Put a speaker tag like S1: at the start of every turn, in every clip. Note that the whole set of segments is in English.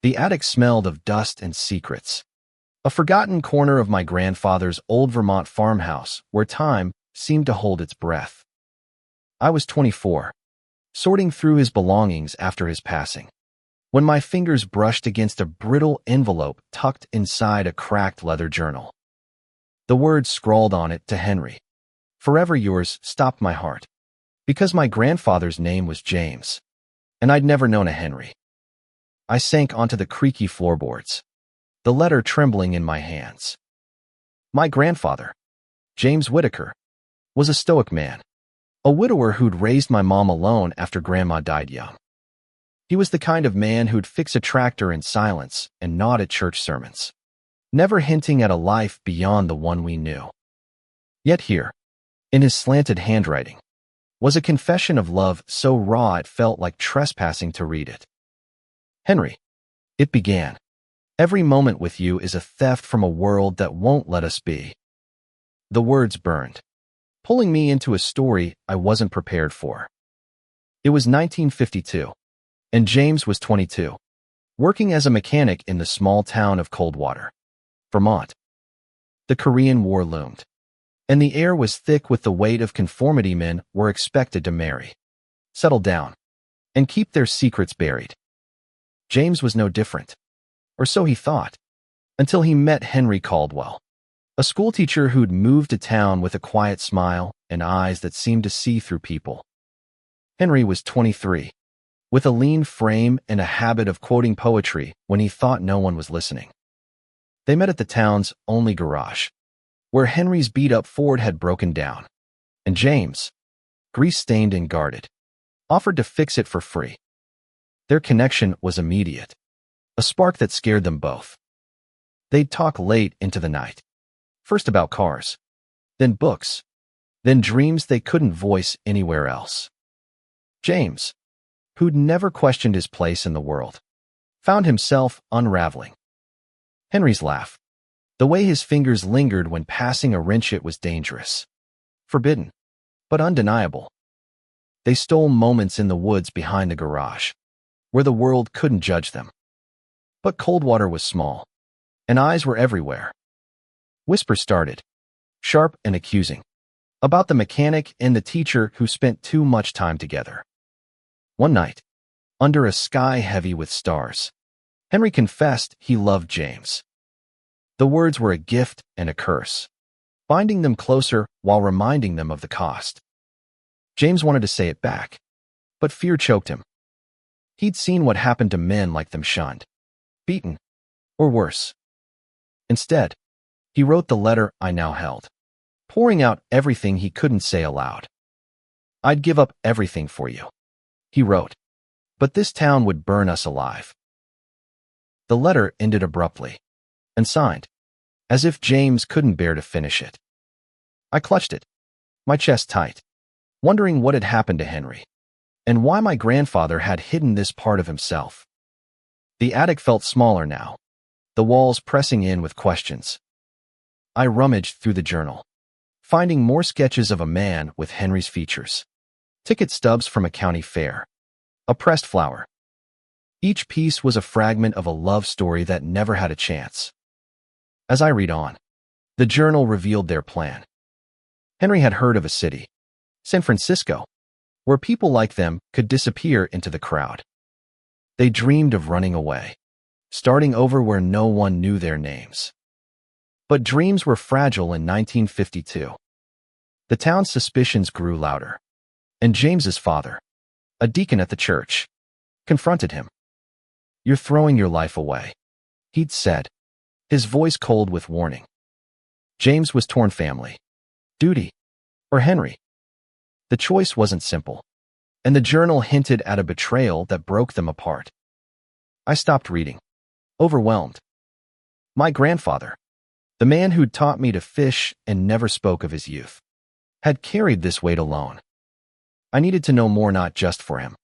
S1: The attic smelled of dust and secrets. A forgotten corner of my grandfather's old Vermont farmhouse where time seemed to hold its breath. I was 24, sorting through his belongings after his passing, when my fingers brushed against a brittle envelope tucked inside a cracked leather journal. The words scrawled on it to Henry, "Forever yours," stopped my heart, because my grandfather's name was James, and I'd never known a Henry. I sank onto the creaky floorboards, the letter trembling in my hands. My grandfather, James Whitaker, was a stoic man, a widower who'd raised my mom alone after Grandma died young. He was the kind of man who'd fix a tractor in silence and nod at church sermons, never hinting at a life beyond the one we knew. Yet here, in his slanted handwriting, was a confession of love so raw it felt like trespassing to read it. "Henry," it began, "every moment with you is a theft from a world that won't let us be." The words burned, pulling me into a story I wasn't prepared for. It was 1952, and James was 22, working as a mechanic in the small town of Coldwater, Vermont. The Korean War loomed, and the air was thick with the weight of conformity. Men were expected to marry, settle down, and keep their secrets buried. James was no different, or so he thought, until he met Henry Caldwell, a schoolteacher who'd moved to town with a quiet smile and eyes that seemed to see through people. Henry was 23, with a lean frame and a habit of quoting poetry when he thought no one was listening. They met at the town's only garage, where Henry's beat-up Ford had broken down, and James, grease-stained and guarded, offered to fix it for free. Their connection was immediate, a spark that scared them both. They'd talk late into the night, first about cars, then books, then dreams they couldn't voice anywhere else. James, who'd never questioned his place in the world, found himself unraveling. Henry's laugh, the way his fingers lingered when passing a wrench, it was dangerous, forbidden, but undeniable. They stole moments in the woods behind the garage, where the world couldn't judge them. But Coldwater was small, and eyes were everywhere. Whispers started, sharp and accusing, about the mechanic and the teacher who spent too much time together. One night, under a sky heavy with stars, Henry confessed he loved James. The words were a gift and a curse, binding them closer while reminding them of the cost. James wanted to say it back, but fear choked him. He'd seen what happened to men like them: shunned, beaten, or worse. Instead, he wrote the letter I now held, pouring out everything he couldn't say aloud. "I'd give up everything for you," he wrote, "but this town would burn us alive." The letter ended abruptly, and signed, as if James couldn't bear to finish it. I clutched it, my chest tight, wondering what had happened to Henry, and why my grandfather had hidden this part of himself. The attic felt smaller now, the walls pressing in with questions. I rummaged through the journal, finding more sketches of a man with Henry's features, ticket stubs from a county fair, a pressed flower. Each piece was a fragment of a love story that never had a chance. As I read on, the journal revealed their plan. Henry had heard of a city, San Francisco, where people like them could disappear into the crowd. They dreamed of running away, starting over where no one knew their names. But dreams were fragile in 1952. The town's suspicions grew louder, and James's father, a deacon at the church, confronted him. "You're throwing your life away," he'd said, his voice cold with warning. James was torn: family, duty, or Henry. The choice wasn't simple, and the journal hinted at a betrayal that broke them apart. I stopped reading, overwhelmed. My grandfather, the man who'd taught me to fish and never spoke of his youth, had carried this weight alone. I needed to know more, not just for him,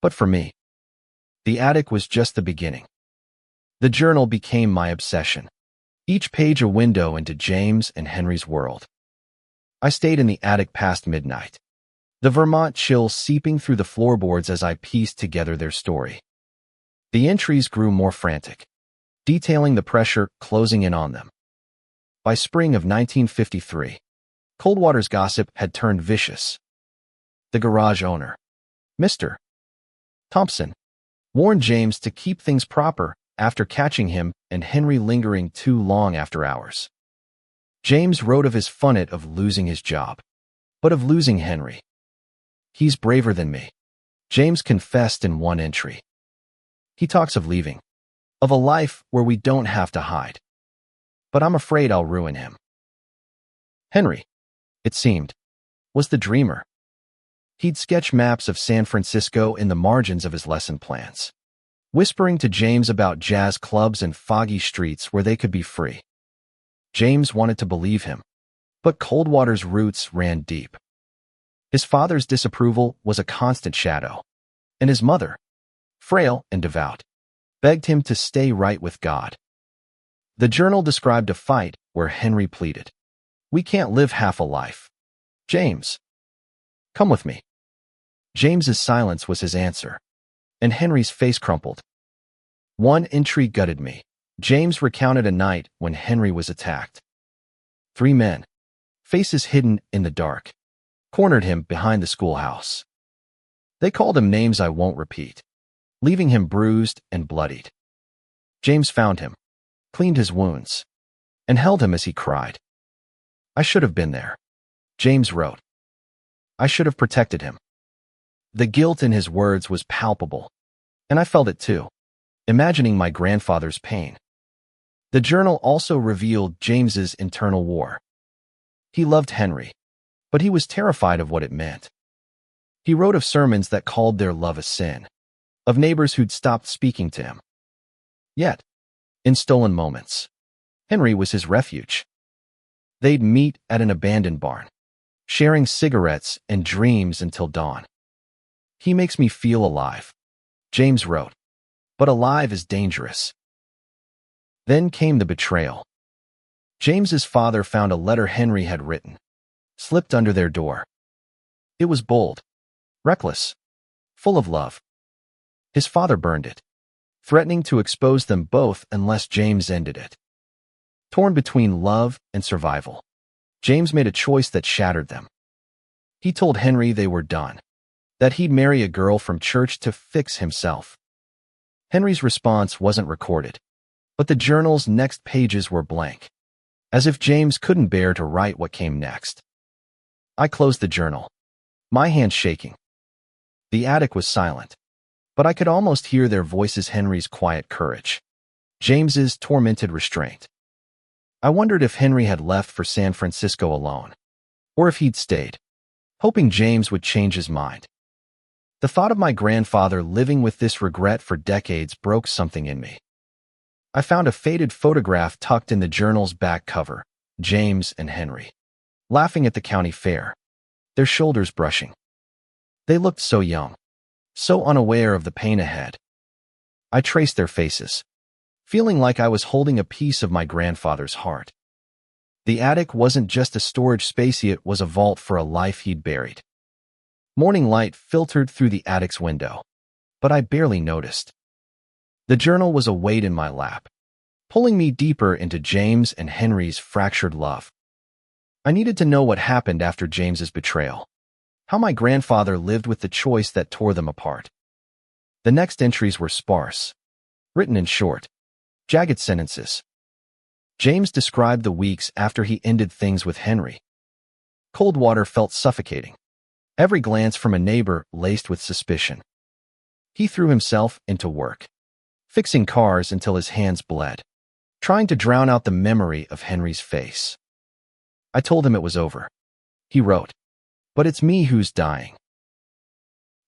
S1: but for me. The attic was just the beginning. The journal became my obsession, each page a window into James and Henry's world. I stayed in the attic past midnight, the Vermont chill seeping through the floorboards as I pieced together their story. The entries grew more frantic, detailing the pressure closing in on them. By spring of 1953, Coldwater's gossip had turned vicious. The garage owner, Mr. Thompson, warned James to keep things proper after catching him and Henry lingering too long after hours. James wrote of his funnet of losing his job, but of losing Henry. "He's braver than me," James confessed in one entry. "He talks of leaving, of a life where we don't have to hide. But I'm afraid I'll ruin him." Henry, it seemed, was the dreamer. He'd sketch maps of San Francisco in the margins of his lesson plans, whispering to James about jazz clubs and foggy streets where they could be free. James wanted to believe him, but Coldwater's roots ran deep. His father's disapproval was a constant shadow, and his mother, frail and devout, begged him to stay right with God. The journal described a fight where Henry pleaded, "We can't live half a life. James, come with me." James's silence was his answer, and Henry's face crumpled. One entry gutted me. James recounted a night when Henry was attacked. 3 men, faces hidden in the dark, cornered him behind the schoolhouse. They called him names I won't repeat, leaving him bruised and bloodied. James found him, cleaned his wounds, and held him as he cried. "I should have been there," James wrote. "I should have protected him." The guilt in his words was palpable, and I felt it too, imagining my grandfather's pain. The journal also revealed James's internal war. He loved Henry, but he was terrified of what it meant. He wrote of sermons that called their love a sin, of neighbors who'd stopped speaking to him. Yet, in stolen moments, Henry was his refuge. They'd meet at an abandoned barn, sharing cigarettes and dreams until dawn. "He makes me feel alive," James wrote, "but alive is dangerous." Then came the betrayal. James's father found a letter Henry had written, slipped under their door. It was bold, reckless, full of love. His father burned it, threatening to expose them both unless James ended it. Torn between love and survival, James made a choice that shattered them. He told Henry they were done, that he'd marry a girl from church to fix himself. Henry's response wasn't recorded, but the journal's next pages were blank, as if James couldn't bear to write what came next. I closed the journal, my hands shaking. The attic was silent, but I could almost hear their voices, Henry's quiet courage, James's tormented restraint. I wondered if Henry had left for San Francisco alone, or if he'd stayed, hoping James would change his mind. The thought of my grandfather living with this regret for decades broke something in me. I found a faded photograph tucked in the journal's back cover, James and Henry, laughing at the county fair, their shoulders brushing. They looked so young, so unaware of the pain ahead. I traced their faces, feeling like I was holding a piece of my grandfather's heart. The attic wasn't just a storage space, it was a vault for a life he'd buried. Morning light filtered through the attic's window, but I barely noticed. The journal was a weight in my lap, pulling me deeper into James and Henry's fractured love. I needed to know what happened after James's betrayal, how my grandfather lived with the choice that tore them apart. The next entries were sparse, written in short, jagged sentences. James described the weeks after he ended things with Henry. Coldwater felt suffocating, every glance from a neighbor laced with suspicion. He threw himself into work, fixing cars until his hands bled, trying to drown out the memory of Henry's face. I told him it was over, he wrote, but it's me who's dying.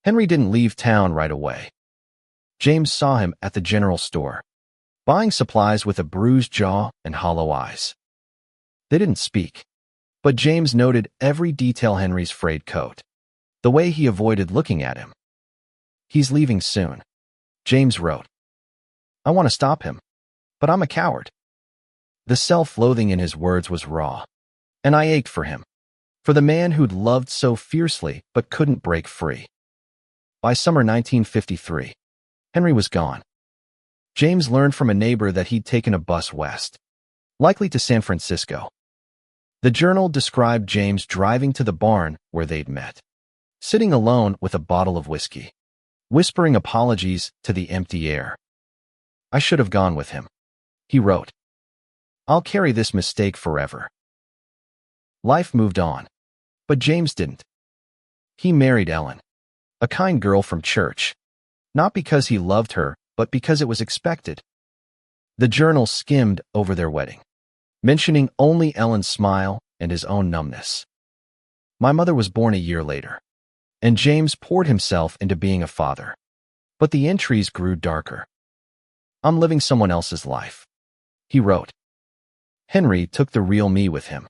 S1: Henry didn't leave town right away. James saw him at the general store, buying supplies with a bruised jaw and hollow eyes. They didn't speak, but James noted every detail: Henry's frayed coat, the way he avoided looking at him. "He's leaving soon," James wrote. "I want to stop him, but I'm a coward." The self-loathing in his words was raw, and I ached for him, for the man who'd loved so fiercely but couldn't break free. By summer 1953, Henry was gone, James learned from a neighbor that he'd taken a bus west, likely to San Francisco. The journal described James driving to the barn where they'd met, sitting alone with a bottle of whiskey, whispering apologies to the empty air. "I should have gone with him," he wrote. "I'll carry this mistake forever." Life moved on, but James didn't. He married Ellen, a kind girl from church, not because he loved her, but because it was expected. The journal skimmed over their wedding, mentioning only Ellen's smile and his own numbness. My mother was born a year later, and James poured himself into being a father. But the entries grew darker. "I'm living someone else's life," he wrote. Henry took the real me with him.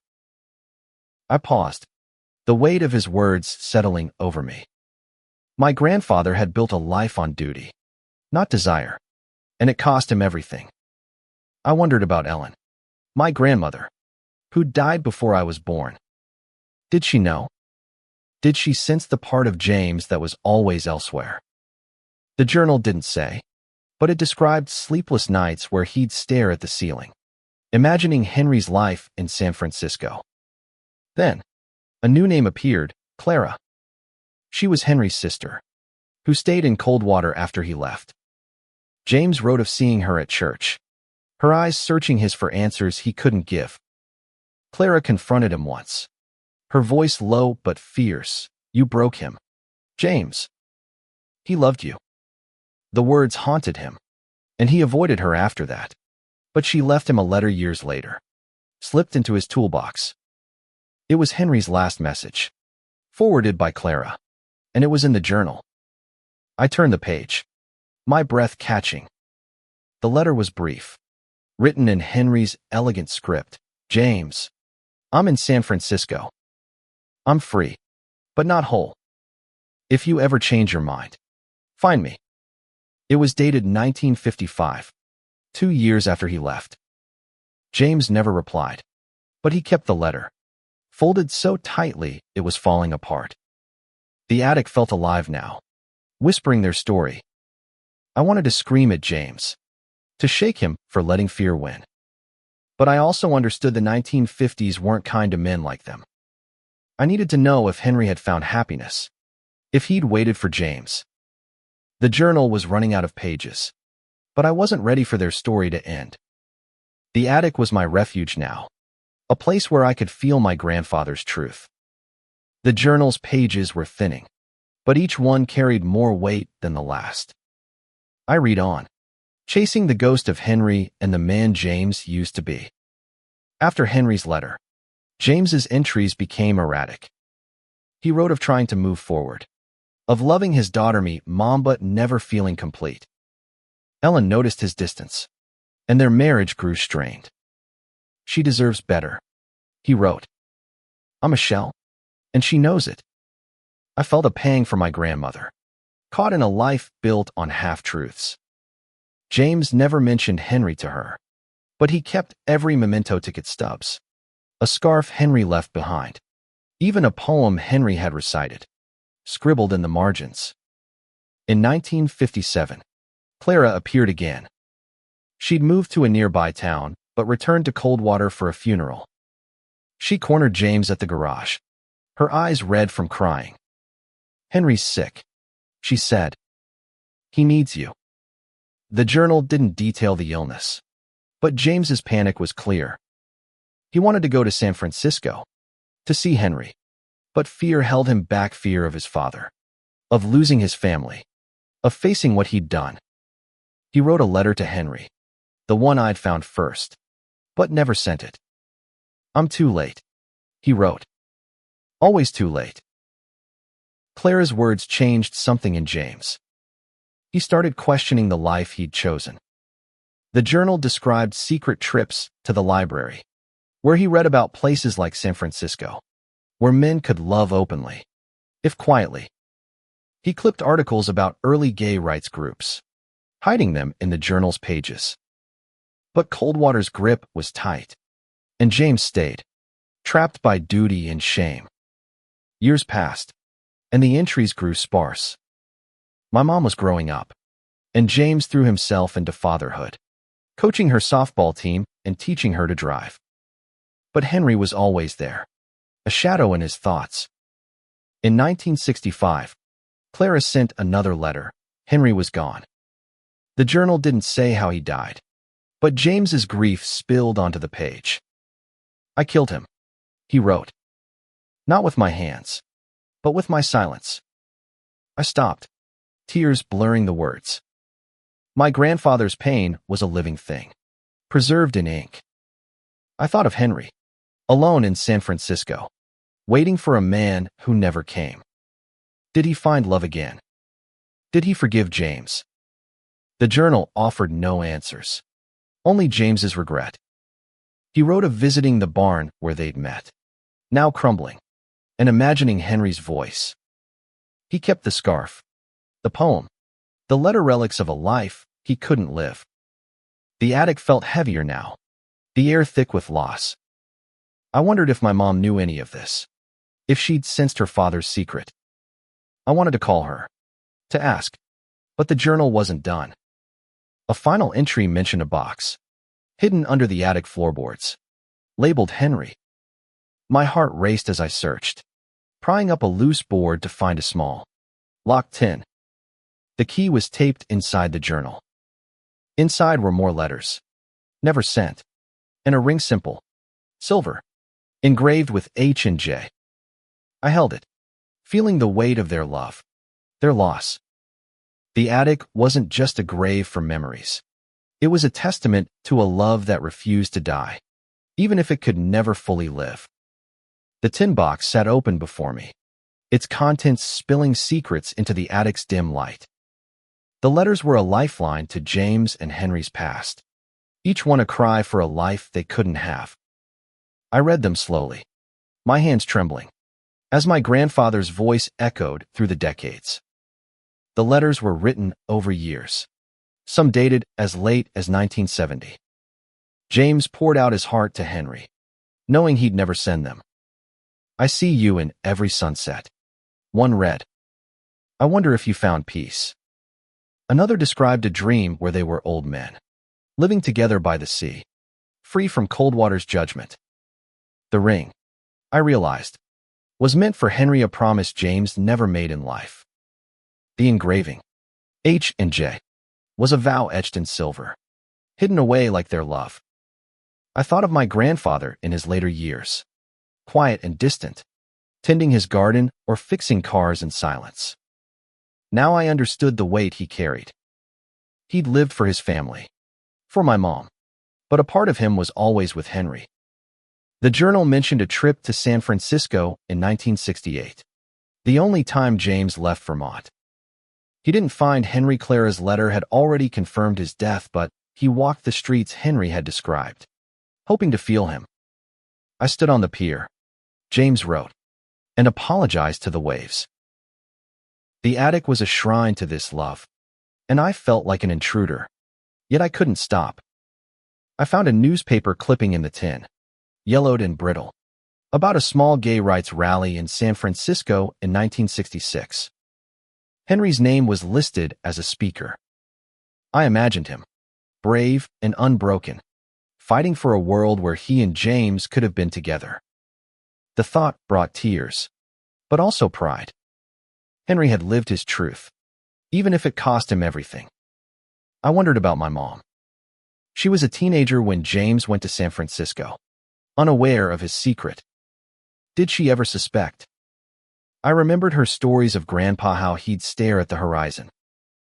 S1: I paused, the weight of his words settling over me. My grandfather had built a life on duty, not desire, and it cost him everything. I wondered about Ellen, my grandmother, who died before I was born. Did she know? Did she sense the part of James that was always elsewhere? The journal didn't say, but it described sleepless nights where he'd stare at the ceiling, imagining Henry's life in San Francisco. Then, a new name appeared, Clara. She was Henry's sister, who stayed in Coldwater after he left. James wrote of seeing her at church, her eyes searching his for answers he couldn't give. Clara confronted him once, her voice low but fierce. "You broke him, James. He loved you." The words haunted him, and he avoided her after that. But she left him a letter years later, slipped into his toolbox. It was Henry's last message, forwarded by Clara, and it was in the journal. I turned the page, my breath catching. The letter was brief, written in Henry's elegant script. "James, I'm in San Francisco. I'm free, but not whole. If you ever change your mind, find me." It was dated 1955, 2 years after he left. James never replied, but he kept the letter, folded so tightly it was falling apart. The attic felt alive now, whispering their story. I wanted to scream at James, to shake him for letting fear win. But I also understood the 1950s weren't kind to men like them. I needed to know if Henry had found happiness, if he'd waited for James. The journal was running out of pages, but I wasn't ready for their story to end. The attic was my refuge now, a place where I could feel my grandfather's truth. The journal's pages were thinning, but each one carried more weight than the last. I read on, chasing the ghost of Henry and the man James used to be. After Henry's letter, James's entries became erratic. He wrote of trying to move forward, of loving his daughter mom but never feeling complete. Ellen noticed his distance, and their marriage grew strained. "She deserves better," he wrote. "I'm a shell, and she knows it." I felt a pang for my grandmother, caught in a life built on half-truths. James never mentioned Henry to her, but he kept every memento ticket stubs, a scarf Henry left behind, even a poem Henry had recited, scribbled in the margins. In 1957, Clara appeared again. She'd moved to a nearby town, but returned to Coldwater for a funeral. She cornered James at the garage, her eyes red from crying. "Henry's sick," she said. "He needs you." The journal didn't detail the illness, but James's panic was clear. He wanted to go to San Francisco, to see Henry, but fear held him back, fear of his father, of losing his family, of facing what he'd done. He wrote a letter to Henry, the one I'd found first, but never sent it. "I'm too late," he wrote. "Always too late." Clara's words changed something in James. He started questioning the life he'd chosen. The journal described secret trips to the library, where he read about places like San Francisco, where men could love openly, if quietly. He clipped articles about early gay rights groups, hiding them in the journal's pages. But Coldwater's grip was tight, and James stayed, trapped by duty and shame. Years passed, and the entries grew sparse. My mom was growing up, and James threw himself into fatherhood, coaching her softball team and teaching her to drive. But Henry was always there, a shadow in his thoughts. In 1965, Clara sent another letter. Henry was gone. The journal didn't say how he died, but James's grief spilled onto the page. "I killed him," he wrote. "Not with my hands, but with my silence." I stopped, tears blurring the words. My grandfather's pain was a living thing, preserved in ink. I thought of Henry, alone in San Francisco, waiting for a man who never came. Did he find love again? Did he forgive James? The journal offered no answers, only James's regret. He wrote of visiting the barn where they'd met, now crumbling, and imagining Henry's voice. He kept the scarf, the poem, the letter, relics of a life he couldn't live. The attic felt heavier now, the air thick with loss. I wondered if my mom knew any of this, if she'd sensed her father's secret. I wanted to call her, to ask, but the journal wasn't done. A final entry mentioned a box, hidden under the attic floorboards, labeled Henry. My heart raced as I searched, prying up a loose board to find a small, locked tin. The key was taped inside the journal. Inside were more letters, never sent, and a ring, simple, silver, engraved with H and J. I held it, feeling the weight of their love, their loss. The attic wasn't just a grave for memories. It was a testament to a love that refused to die, even if it could never fully live. The tin box sat open before me, its contents spilling secrets into the attic's dim light. The letters were a lifeline to James and Henry's past, each one a cry for a life they couldn't have. I read them slowly, my hands trembling, as my grandfather's voice echoed through the decades. The letters were written over years, some dated as late as 1970. James poured out his heart to Henry, knowing he'd never send them. "I see you in every sunset." One read, "I wonder if you found peace." Another described a dream where they were old men, living together by the sea, free from Coldwater's judgment. The ring, I realized, was meant for Henry, a promise James never made in life. The engraving, H and J, was a vow etched in silver, hidden away like their love. I thought of my grandfather in his later years, quiet and distant, tending his garden or fixing cars in silence. Now I understood the weight he carried. He'd lived for his family, for my mom, but a part of him was always with Henry. The journal mentioned a trip to San Francisco in 1968, the only time James left Vermont. He didn't find Henry. Clara's letter had already confirmed his death, but he walked the streets Henry had described, hoping to feel him. I stood on the pier, James wrote, and apologized to the waves. The attic was a shrine to this love, and I felt like an intruder, yet I couldn't stop. I found a newspaper clipping in the tin, yellowed and brittle, about a small gay rights rally in San Francisco in 1966. Henry's name was listed as a speaker. I imagined him, brave and unbroken, fighting for a world where he and James could have been together. The thought brought tears, but also pride. Henry had lived his truth, even if it cost him everything. I wondered about my mom. She was a teenager when James went to San Francisco, unaware of his secret. Did she ever suspect? I remembered her stories of Grandpa, how he'd stare at the horizon,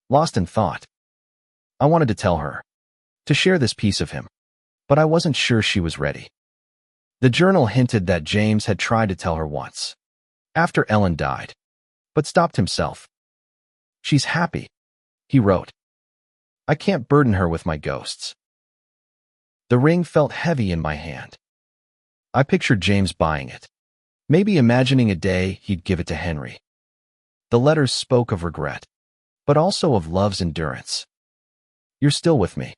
S1: lost in thought. I wanted to tell her, to share this piece of him, but I wasn't sure she was ready. The journal hinted that James had tried to tell her once, after Ellen died, but stopped himself. "She's happy," he wrote. "I can't burden her with my ghosts." The ring felt heavy in my hand. I pictured James buying it, maybe imagining a day he'd give it to Henry. The letters spoke of regret, but also of love's endurance. "You're still with me,"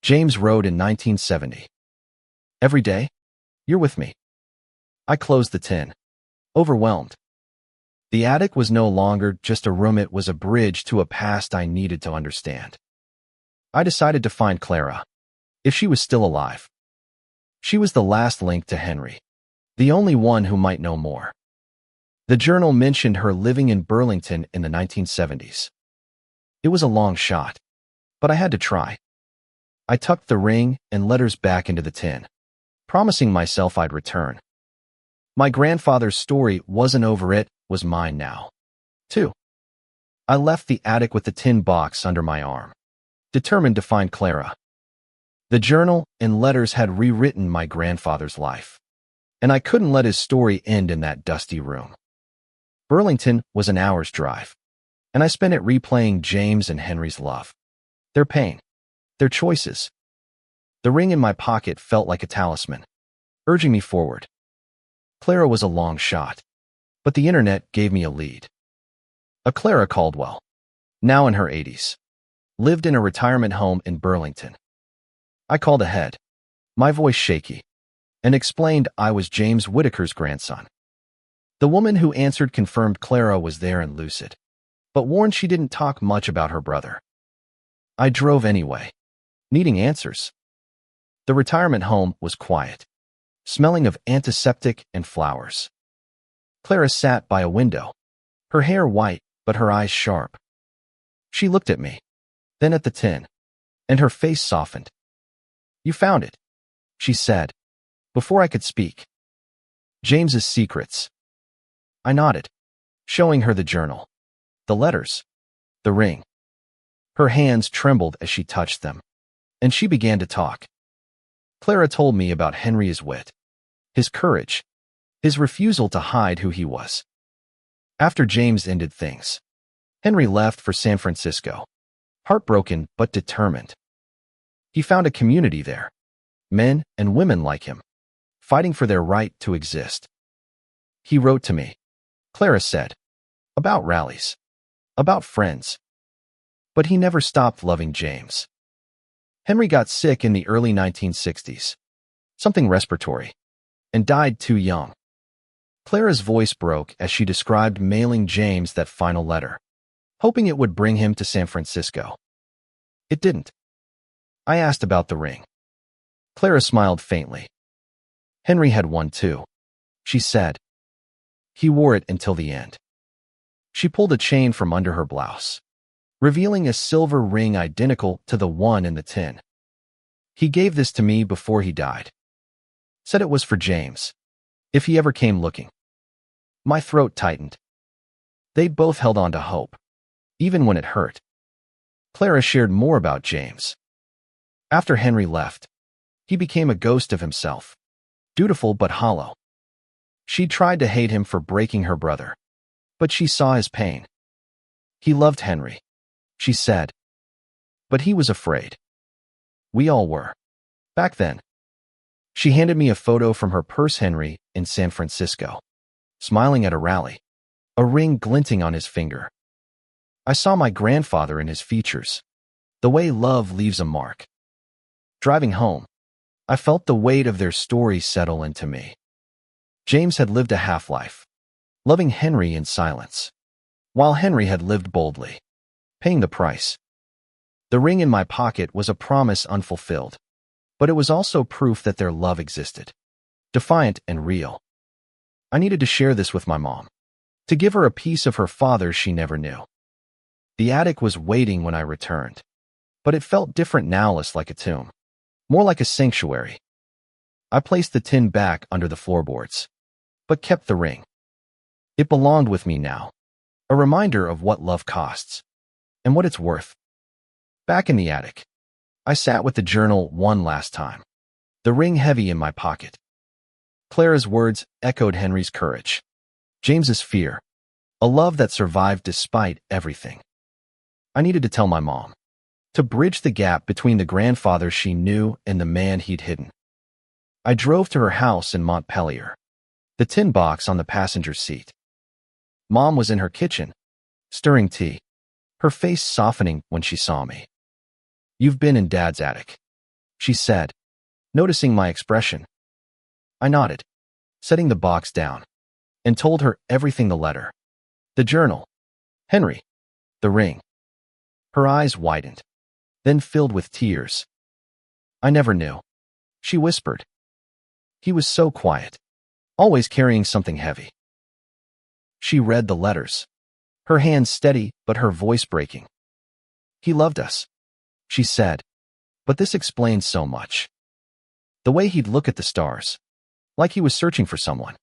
S1: James wrote in 1970. "Every day, you're with me." I closed the tin, overwhelmed. The attic was no longer just a room, it was a bridge to a past I needed to understand. I decided to find Clara, if she was still alive. She was the last link to Henry, the only one who might know more. The journal mentioned her living in Burlington in the 1970s. It was a long shot, but I had to try. I tucked the ring and letters back into the tin, promising myself I'd return. My grandfather's story wasn't over, it was mine now, too. I left the attic with the tin box under my arm, determined to find Clara. The journal and letters had rewritten my grandfather's life, and I couldn't let his story end in that dusty room. Burlington was an hour's drive, and I spent it replaying James and Henry's love, their pain, their choices. The ring in my pocket felt like a talisman, urging me forward. Clara was a long shot, but the internet gave me a lead. A Clara Caldwell, now in her 80s, lived in a retirement home in Burlington. I called ahead, my voice shaky, and explained I was James Whitaker's grandson. The woman who answered confirmed Clara was there and lucid, but warned she didn't talk much about her brother. I drove anyway, needing answers. The retirement home was quiet, smelling of antiseptic and flowers. Clara sat by a window, her hair white but her eyes sharp. She looked at me, then at the tin, and her face softened. "You found it," she said, before I could speak. "James's secrets." I nodded, showing her the journal, the letters, the ring. Her hands trembled as she touched them, and she began to talk. Clara told me about Henry's wit, his courage, his refusal to hide who he was. After James ended things, Henry left for San Francisco, heartbroken but determined. He found a community there, men and women like him, fighting for their right to exist. He wrote to me, Clara said, about rallies, about friends. But he never stopped loving James. Henry got sick in the early 1960s, something respiratory, and died too young. Clara's voice broke as she described mailing James that final letter, hoping it would bring him to San Francisco. It didn't. I asked about the ring. Clara smiled faintly. Henry had one too, she said. He wore it until the end. She pulled a chain from under her blouse, revealing a silver ring identical to the one in the tin. He gave this to me before he died. Said it was for James, if he ever came looking. My throat tightened. They both held on to hope, even when it hurt. Clara shared more about James. After Henry left, he became a ghost of himself, dutiful but hollow. She tried to hate him for breaking her brother, but she saw his pain. He loved Henry, she said, but he was afraid. We all were, back then. She handed me a photo from her purse, Henry in San Francisco, smiling at a rally, a ring glinting on his finger. I saw my grandfather in his features, the way love leaves a mark. Driving home, I felt the weight of their story settle into me. James had lived a half-life, loving Henry in silence, while Henry had lived boldly, paying the price. The ring in my pocket was a promise unfulfilled, but it was also proof that their love existed, defiant and real. I needed to share this with my mom, to give her a piece of her father she never knew. The attic was waiting when I returned, but it felt different now, less like a tomb, more like a sanctuary. I placed the tin back under the floorboards, but kept the ring. It belonged with me now, a reminder of what love costs, and what it's worth. Back in the attic, I sat with the journal one last time, the ring heavy in my pocket. Clara's words echoed Henry's courage, James's fear, a love that survived despite everything. I needed to tell my mom, to bridge the gap between the grandfather she knew and the man he'd hidden. I drove to her house in Montpelier, the tin box on the passenger seat. Mom was in her kitchen, stirring tea, her face softening when she saw me. "You've been in Dad's attic," she said, noticing my expression. I nodded, setting the box down, and told her everything: the letter, the journal, Henry, the ring. Her eyes widened. then filled with tears. "I never knew," she whispered. "He was so quiet, always carrying something heavy." She read the letters, her hands steady but her voice breaking. "He loved us," she said, "but this explains so much. The way he'd look at the stars, like he was searching for someone."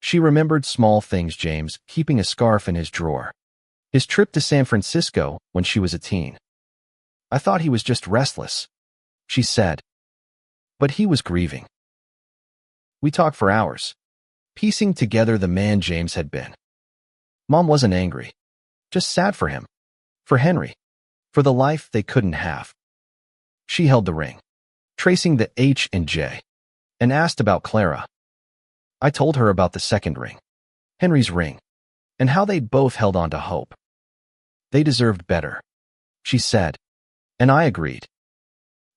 S1: She remembered small things: James keeping a scarf in his drawer, his trip to San Francisco when she was a teen. "I thought he was just restless," she said, "but he was grieving." We talked for hours, piecing together the man James had been. Mom wasn't angry, just sad for him, for Henry, for the life they couldn't have. She held the ring, tracing the H and J, and asked about Clara. I told her about the second ring, Henry's ring, and how they'd both held on to hope. "They deserved better," she said, and I agreed.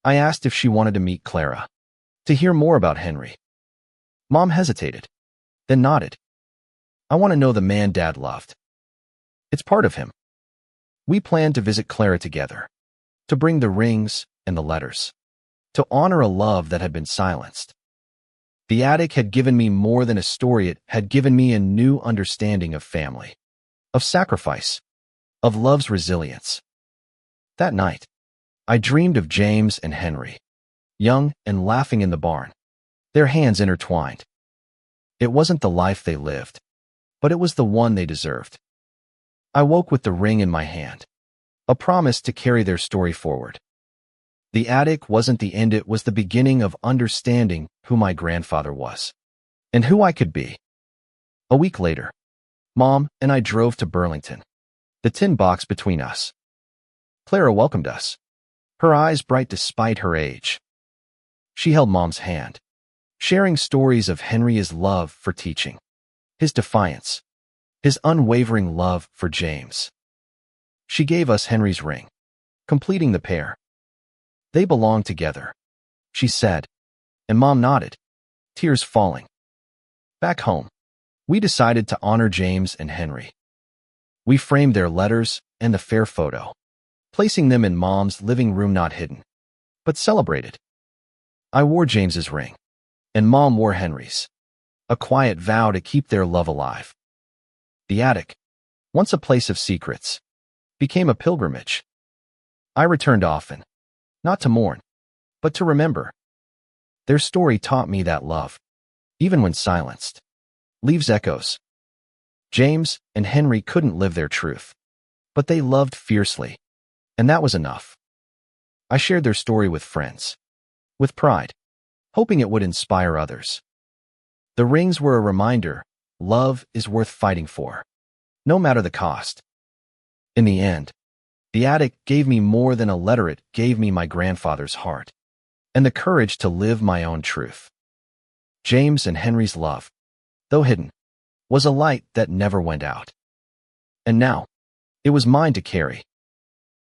S1: I asked if she wanted to meet Clara, to hear more about Henry. Mom hesitated, then nodded. "I want to know the man Dad loved. It's part of him." We planned to visit Clara together, to bring the rings and the letters, to honor a love that had been silenced. The attic had given me more than a story. It had given me a new understanding of family, of sacrifice, of love's resilience. That night, I dreamed of James and Henry, young and laughing in the barn, their hands intertwined. It wasn't the life they lived, but it was the one they deserved. I woke with the ring in my hand, a promise to carry their story forward. The attic wasn't the end, it was the beginning of understanding who my grandfather was, and who I could be. A week later, Mom and I drove to Burlington, the tin box between us. Clara welcomed us, her eyes bright despite her age. She held Mom's hand, sharing stories of Henry's love for teaching, his defiance, his unwavering love for James. She gave us Henry's ring, completing the pair. "They belong together," she said, and Mom nodded, tears falling. Back home, we decided to honor James and Henry. We framed their letters and the fair photo, placing them in Mom's living room, not hidden, but celebrated. I wore James's ring, and Mom wore Henry's, a quiet vow to keep their love alive. The attic, once a place of secrets, became a pilgrimage. I returned often, not to mourn, but to remember. Their story taught me that love, even when silenced, leaves echoes. James and Henry couldn't live their truth, but they loved fiercely, and that was enough. I shared their story with friends, with pride, hoping it would inspire others. The rings were a reminder: love is worth fighting for, no matter the cost. In the end, the attic gave me more than a letter. It gave me my grandfather's heart, and the courage to live my own truth. James and Henry's love, though hidden, was a light that never went out. And now, it was mine to carry,